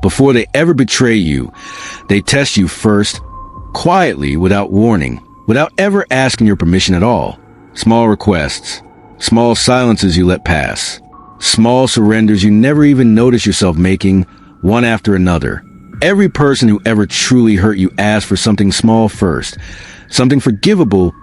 before they ever betray you, they test you first, quietly, without warning, without ever asking your permission at all. Small requests, small silences you let pass, small surrenders you never even notice yourself making, one after another. Every person who ever truly hurt you asked for something small first, something forgivable,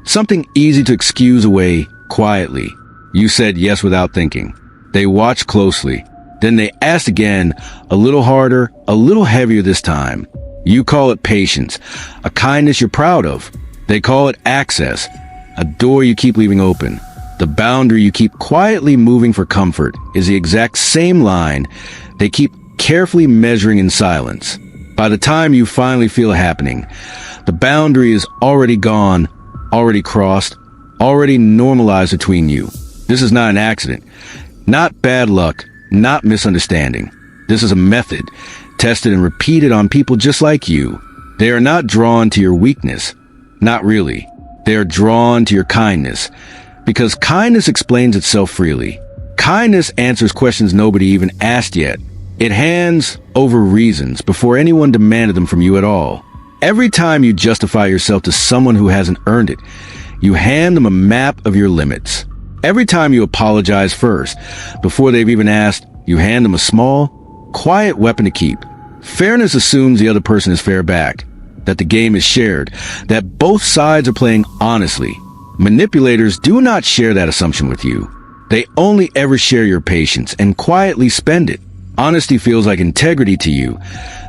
something easy to excuse away quietly. You said yes without thinking. They watched closely. Then they asked again, a little harder, a little heavier this time. You call it patience, a kindness you're proud of. They call it access, a door you keep leaving open. The boundary you keep quietly moving for comfort is the exact same line they keep carefully measuring in silence. By the time you finally feel it happening, the boundary is already gone, already crossed, already normalized between you. This is not an accident, not bad luck, not misunderstanding. This is a method, tested and repeated on people just like you. They are not drawn to your weakness. Not really. They are drawn to your kindness, because kindness explains itself freely. Kindness answers questions nobody even asked yet. It hands over reasons before anyone demanded them from you at all. Every time you justify yourself to someone who hasn't earned it, you hand them a map of your limits. Every time you apologize first, before they've even asked, you hand them a small, quiet weapon to keep. Fairness assumes the other person is fair back, that the game is shared, that both sides are playing honestly. Manipulators do not share that assumption with you. They only ever share your patience and quietly spend it. Honesty feels like integrity to you,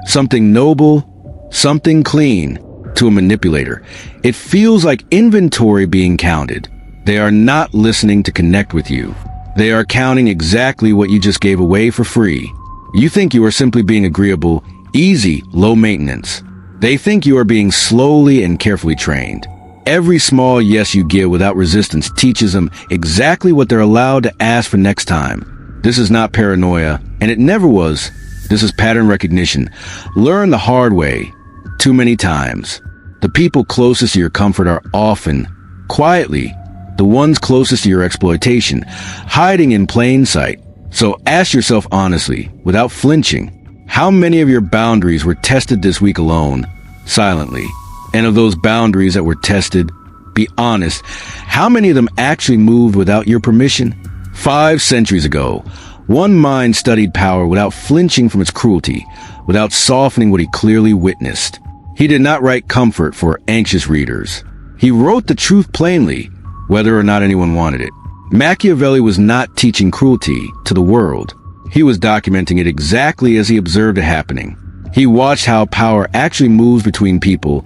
something noble, something clean. To a manipulator, it feels like inventory being counted. They are not listening to connect with you. They are counting exactly what you just gave away for free. You think you are simply being agreeable, easy, low maintenance. They think you are being slowly and carefully trained. Every small yes you give without resistance teaches them exactly what they're allowed to ask for next time. This is not paranoia, and it never was. This is pattern recognition. Learn the hard way. Too many times. The people closest to your comfort are often, quietly, the ones closest to your exploitation, hiding in plain sight. So ask yourself honestly, without flinching, how many of your boundaries were tested this week alone, silently? And of those boundaries that were tested, be honest, how many of them actually moved without your permission? 5 centuries ago, one mind studied power without flinching from its cruelty, without softening what he clearly witnessed. He did not write comfort for anxious readers. He wrote the truth plainly, whether or not anyone wanted it. Machiavelli was not teaching cruelty to the world. He was documenting it exactly as he observed it happening. He watched how power actually moves between people,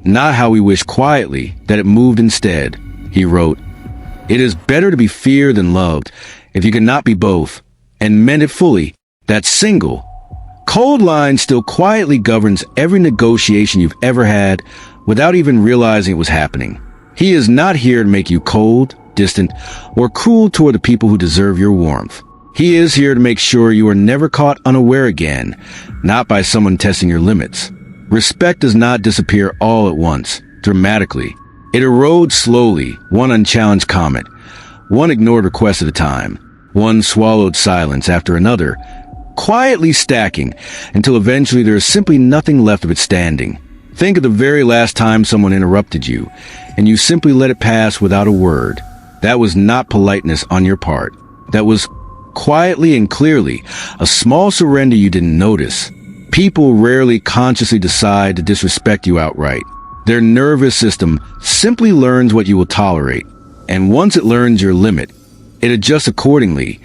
not how we wish quietly that it moved instead. He wrote, "It is better to be feared than loved, if you cannot be both, and meant it fully, that single, cold line still quietly governs every negotiation you've ever had without even realizing it was happening. He is not here to make you cold, distant, or cruel toward the people who deserve your warmth. He is here to make sure you are never caught unaware again, not by someone testing your limits. Respect does not disappear all at once, dramatically. It erodes slowly, one unchallenged comment, one ignored request at a time, one swallowed silence after another, quietly stacking until eventually there is simply nothing left of it standing. Think of the very last time someone interrupted you, and you simply let it pass without a word. That was not politeness on your part. That was quietly and clearly a small surrender you didn't notice. People rarely consciously decide to disrespect you outright. Their nervous system simply learns what you will tolerate, and once it learns your limit, it adjusts accordingly,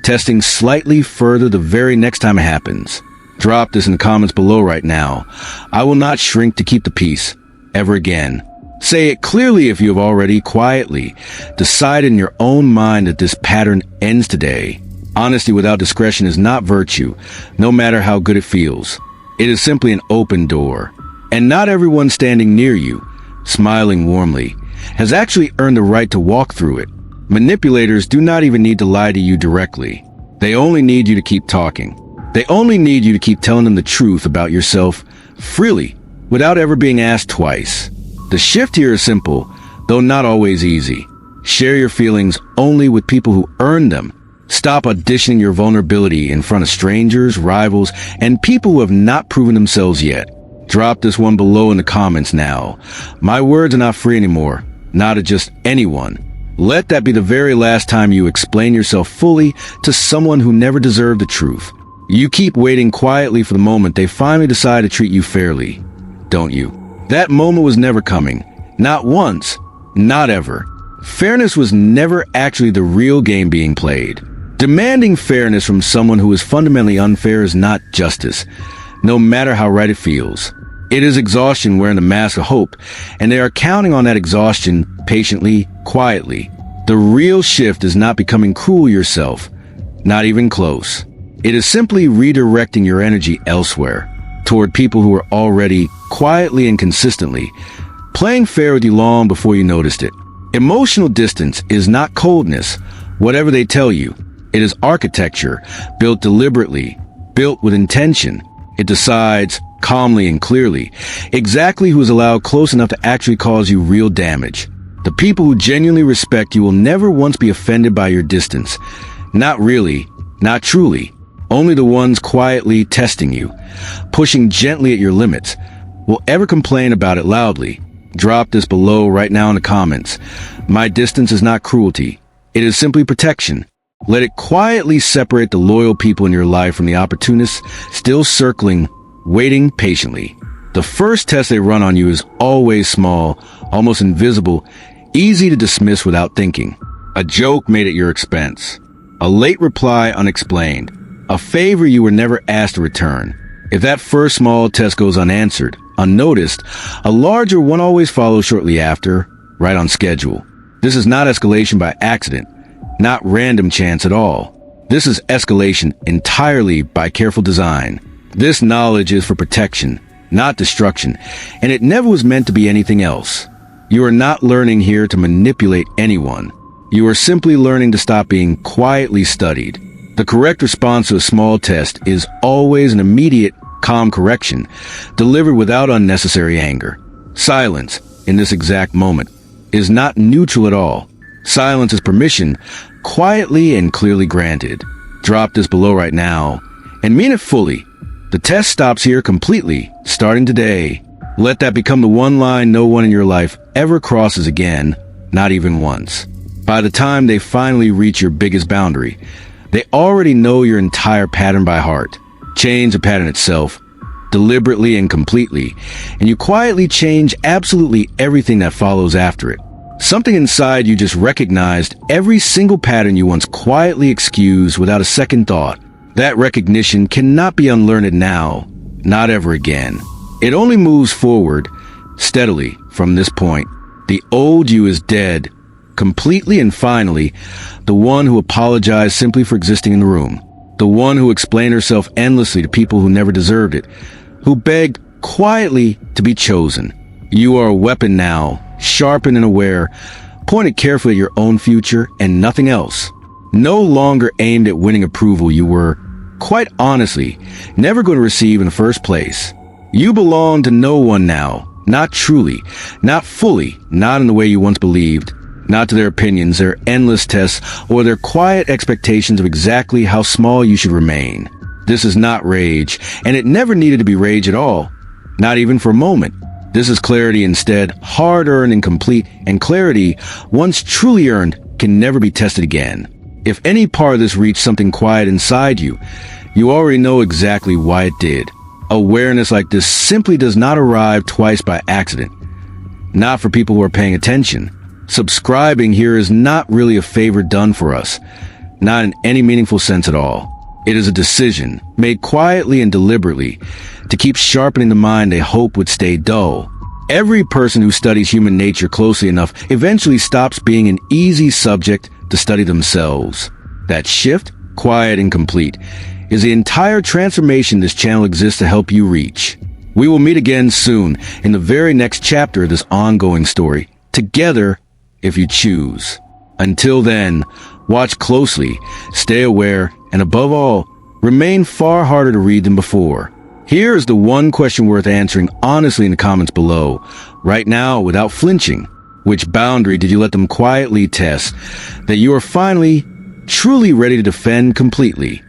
testing slightly further the very next time it happens. Drop this in the comments below right now. I will not shrink to keep the peace, ever again. Say it clearly if you have already quietly decided in your own mind that this pattern ends today. Honesty without discretion is not virtue, no matter how good it feels. It is simply an open door. And not everyone standing near you, smiling warmly, has actually earned the right to walk through it. Manipulators do not even need to lie to you directly. They only need you to keep talking. They only need you to keep telling them the truth about yourself freely, without ever being asked twice. The shift here is simple, though not always easy. Share your feelings only with people who earn them, Stop auditioning your vulnerability in front of strangers, rivals, and people who have not proven themselves yet. Drop this one below in the comments now. My words are not free anymore, not to just anyone. Let that be the very last time you explain yourself fully to someone who never deserved the truth. You keep waiting quietly for the moment they finally decide to treat you fairly, don't you? That moment was never coming. Not once. Not ever. Fairness was never actually the real game being played. Demanding fairness from someone who is fundamentally unfair is not justice, no matter how right it feels. It is exhaustion wearing the mask of hope, and they are counting on that exhaustion patiently, quietly. The real shift is not becoming cruel yourself, not even close. It is simply redirecting your energy elsewhere, toward people who are already, quietly and consistently, playing fair with you long before you noticed it. Emotional distance is not coldness, whatever they tell you. It is architecture, built deliberately, built with intention. It decides, calmly and clearly, exactly who is allowed close enough to actually cause you real damage. The people who genuinely respect you will never once be offended by your distance. Not really, not truly. Only the ones quietly testing you, pushing gently at your limits, will ever complain about it loudly. Drop this below right now in the comments. My distance is not cruelty. It is simply protection. Let it quietly separate the loyal people in your life from the opportunists still circling, waiting patiently. The first test they run on you is always small, almost invisible, easy to dismiss without thinking. A joke made at your expense. A late reply unexplained. A favor you were never asked to return. If that first small test goes unanswered, unnoticed, a larger one always follows shortly after, right on schedule. This is not escalation by accident, not random chance at all. This is escalation entirely by careful design. This knowledge is for protection, not destruction, and it never was meant to be anything else. You are not learning here to manipulate anyone. You are simply learning to stop being quietly studied. The correct response to a small test is always an immediate, calm correction, delivered without unnecessary anger. Silence, in this exact moment, is not neutral at all. Silence is permission, quietly and clearly granted. Drop this below right now, and mean it fully. The test stops here completely, starting today. Let that become the one line no one in your life ever crosses again, not even once. By the time they finally reach your biggest boundary, they already know your entire pattern by heart. Change the pattern itself, deliberately and completely, and you quietly change absolutely everything that follows after it. Something inside you just recognized every single pattern you once quietly excused without a second thought. That recognition cannot be unlearned now, not ever again. It only moves forward, steadily, from this point. The old you is dead, completely and finally, the one who apologized simply for existing in the room. The one who explained herself endlessly to people who never deserved it, who begged quietly to be chosen. You are a weapon now, sharpened and aware, pointed carefully at your own future and nothing else. No longer aimed at winning approval you were, quite honestly, never going to receive in the first place. You belong to no one now, not truly, not fully, not in the way you once believed, not to their opinions, their endless tests, or their quiet expectations of exactly how small you should remain. This is not rage, and it never needed to be rage at all, not even for a moment. This is clarity instead, hard-earned and complete, and clarity, once truly earned, can never be tested again. If any part of this reached something quiet inside you, you already know exactly why it did. Awareness like this simply does not arrive twice by accident. Not for people who are paying attention. Subscribing here is not really a favor done for us, not in any meaningful sense at all. It is a decision, made quietly and deliberately, to keep sharpening the mind they hope would stay dull. Every person who studies human nature closely enough eventually stops being an easy subject to study themselves. That shift, quiet and complete, is the entire transformation this channel exists to help you reach. We will meet again soon in the very next chapter of this ongoing story, together if you choose. Until then, watch closely, stay aware, and above all, remain far harder to read than before. Here is the one question worth answering honestly in the comments below, right now without flinching. Which boundary did you let them quietly test that you are finally truly ready to defend completely.